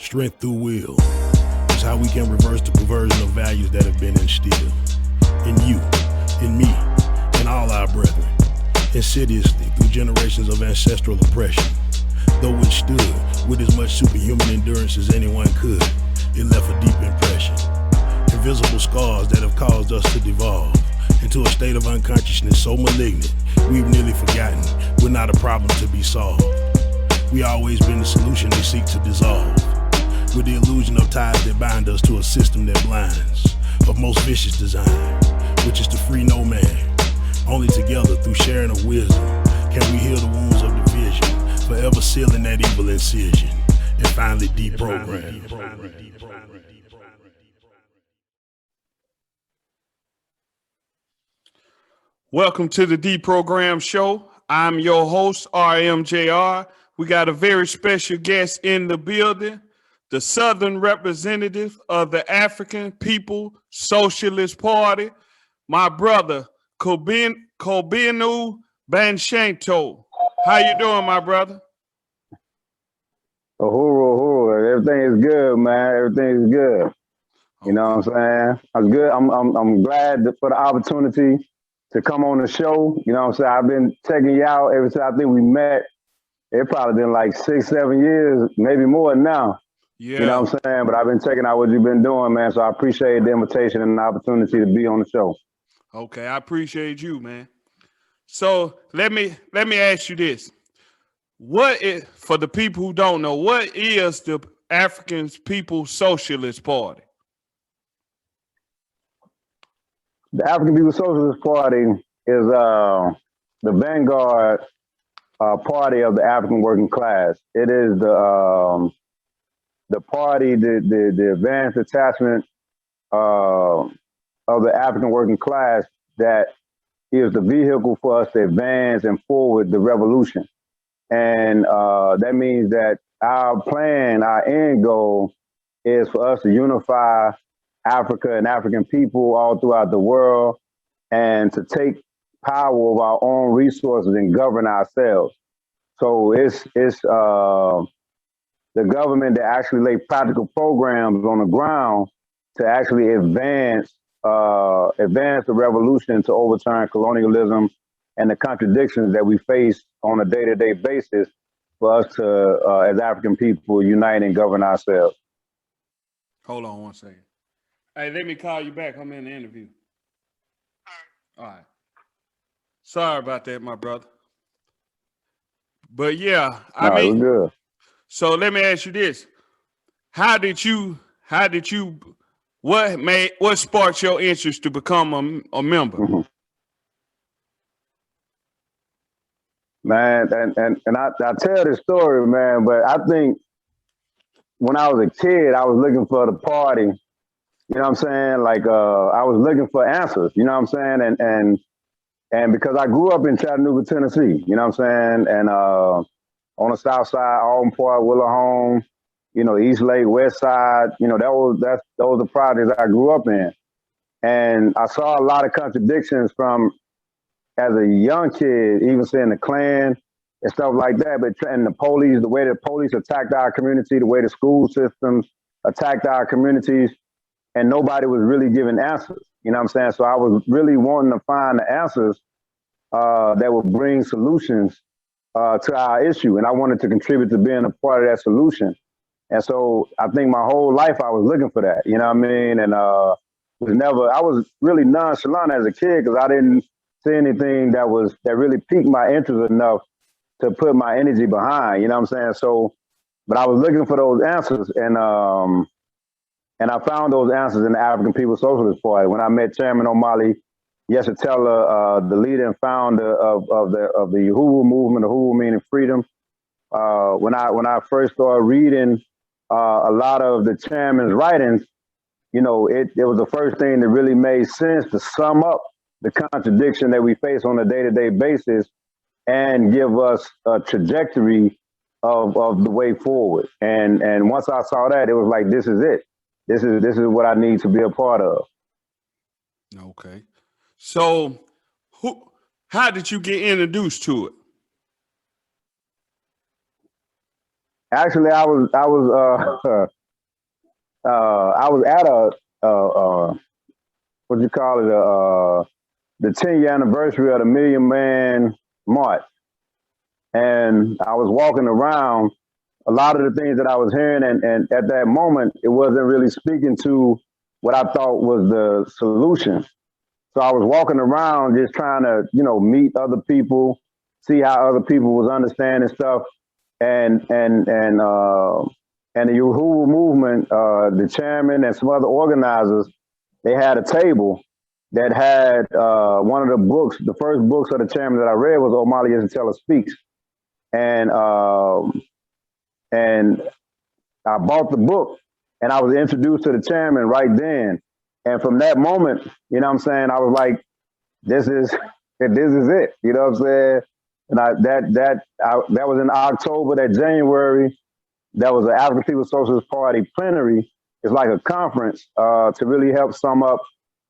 Strength through will is how we can reverse the perversion of values that have been instilled in you, in me, and all our brethren, insidiously through generations of ancestral oppression. Though it stood with as much superhuman endurance as anyone could, it left a deep impression. Invisible scars that have caused us to devolve into a state of unconsciousness so malignant, we've nearly forgotten we're not a problem to be solved. We always been the solution they seek to dissolve, with the illusion of ties that bind us to a system that blinds, of most vicious design, which is to free no man. Only together, through sharing of wisdom, can we heal the wounds of division, forever sealing that evil incision, and finally deprogram. Welcome to the Deprogram Show. I'm your host, RMJR. We got a very special guest in the building, the Southern representative of the African People Socialist Party, my brother, Kobina Banshanto. How you doing, my brother? Uhuru. Everything is good, man. Everything is good. You know what I'm saying? I'm good. I'm glad for the opportunity to come on the show. You know what I'm saying? I've been checking you out ever since I think we met. It probably been like 6-7 years, maybe more now. Yeah. You know what I'm saying? But I've been checking out what you've been doing, man. So I appreciate the invitation and the opportunity to be on the show. Okay, I appreciate you, man. So let me ask you this. What is, for the people who don't know, what is the African People Socialist Party? The African People Socialist Party is the vanguard party of the African working class. It is the party, the advanced attachment of the African working class that is the vehicle for us to advance and forward the revolution. And that means that our plan, our end goal is for us to unify Africa and African people all throughout the world and to take power of our own resources and govern ourselves. So it's the government that actually lay practical programs on the ground to actually advance the revolution to overturn colonialism and the contradictions that we face on a day-to-day basis for us to, as African people, unite and govern ourselves. Hold on one second. Hey, let me call you back. I'm in the interview. All right. Sorry about that, my brother. But yeah, I mean, good. So let me ask you this. What sparked your interest to become a member? Mm-hmm. Man, and I tell this story, man, but I think when I was a kid, I was looking for the party. You know what I'm saying? Like I was looking for answers, you know what I'm saying? And because I grew up in Chattanooga, Tennessee, you know what I'm saying? And on the south side, Alton Park, Willow Home, you know, East Lake, West Side, you know, those the projects I grew up in. And I saw a lot of contradictions from, as a young kid, even seeing the Klan and stuff like that, but and the police, the way the police attacked our community, the way the school systems attacked our communities, and nobody was really giving answers. You know what I'm saying? So I was really wanting to find the answers that would bring solutions to our issue. And I wanted to contribute to being a part of that solution. And so I think my whole life I was looking for that, you know what I mean? And I was really nonchalant as a kid because I didn't see anything that really piqued my interest enough to put my energy behind, you know what I'm saying? So, but I was looking for those answers, and I found those answers in the African People Socialist Party when I met Chairman Omali Yeshitela, the leader and founder of the Uhuru movement, Uhuru meaning freedom. When I first started reading a lot of the chairman's writings, you know, it was the first thing that really made sense to sum up the contradiction that we face on a day-to-day basis and give us a trajectory of the way forward. And once I saw that, it was like, this is it. This is what I need to be a part of. Okay. So how did you get introduced to it? Actually, I was at what you call it, the 10-year anniversary of the Million Man March. And I was walking around, a lot of the things that I was hearing, and at that moment, it wasn't really speaking to what I thought was the solution. So I was walking around just trying to, meet other people, see how other people was understanding stuff. And the Uhuru movement, the chairman and some other organizers, they had a table that had one of the books, the first books of the chairman that I read was Omali Yeshitela Speaks. And I bought the book and I was introduced to the chairman right then. And from that moment, I was like, this is it. You know what I'm saying? And that was in October, that January, that was the African People Socialist Party plenary. It's like a conference to really help sum up,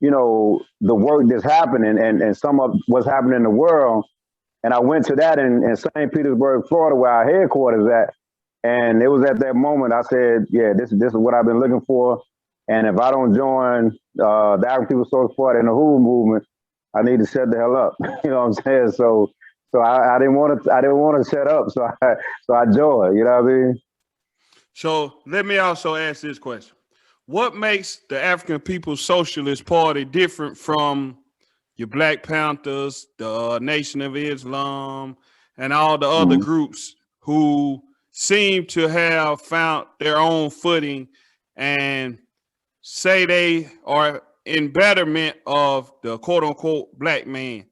the work that's happening and sum up what's happening in the world. And I went to that in St. Petersburg, Florida, where our headquarters at. And it was at that moment I said, yeah, this is what I've been looking for. And if I don't join the African People Socialist Party and the Uhuru movement, I need to shut the hell up. You know what I'm saying? So I didn't want to shut up. So I joined. You know what I mean? So let me also ask this question: what makes the African People Socialist Party different from your Black Panthers, the Nation of Islam, and all the other groups who seem to have found their own footing and say they are in betterment of the quote unquote black man?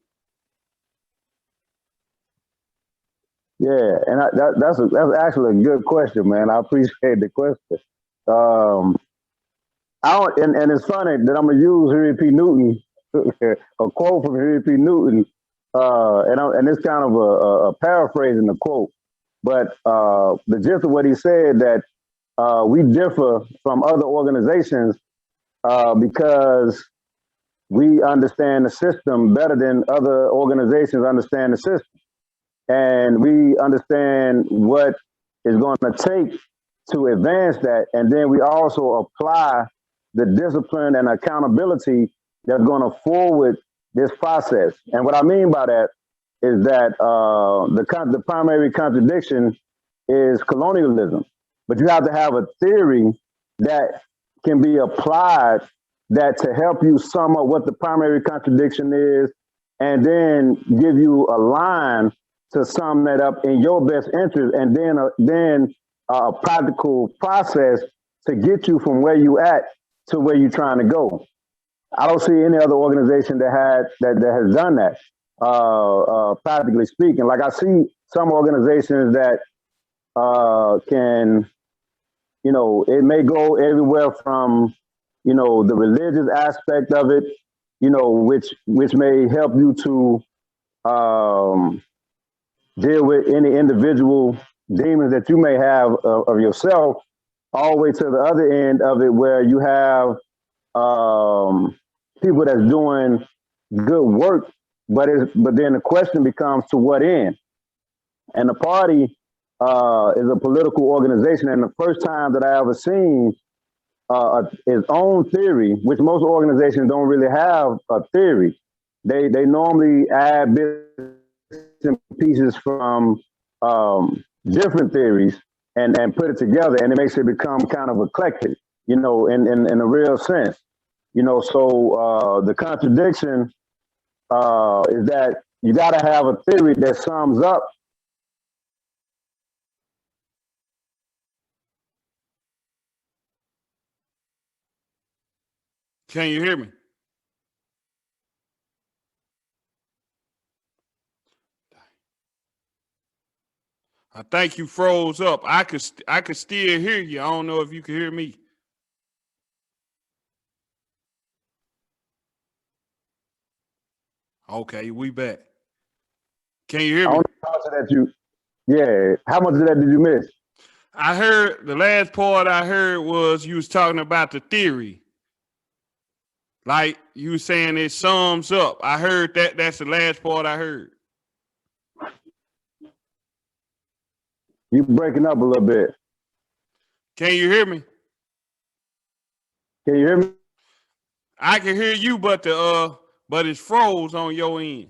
Yeah, and that's actually a good question, man. I appreciate the question. And it's funny that I'm gonna use Huey P. Newton, a quote from Huey P. Newton, and it's kind of a paraphrasing the quote, but the gist of what he said that we differ from other organizations because we understand the system better than other organizations understand the system. And we understand what is going to take to advance that. And then we also apply the discipline and accountability that's going to forward this process. And what I mean by that is that the primary contradiction is colonialism. But you have to have a theory that can be applied that to help you sum up what the primary contradiction is, and then give you a line to sum that up in your best interest, and then a practical process to get you from where you at to where you're trying to go. I don't see any other organization that has done that. Practically speaking, like I see some organizations that can, it may go everywhere from, the religious aspect of it, which may help you to deal with any individual demons that you may have of yourself, all the way to the other end of it, where you have people that's doing good work, but then the question becomes, to what end? And the party is a political organization, and the first time that I ever seen its own theory, which most organizations don't really have a theory. They normally add bits and pieces from different theories and put it together, and it makes it become kind of eclectic, in a real sense. So the contradiction is that you got to have a theory that sums up. Can you hear me? I think you froze up. I could still hear you. I don't know if you can hear me. Okay, we back. Can you hear me? How much of that did you miss? I heard the last part I heard was you was talking about the theory. Like you saying it sums up. I heard that. That's the last part I heard. You breaking up a little bit. Can you hear me? Can you hear me? I can hear you, but it's froze on your end.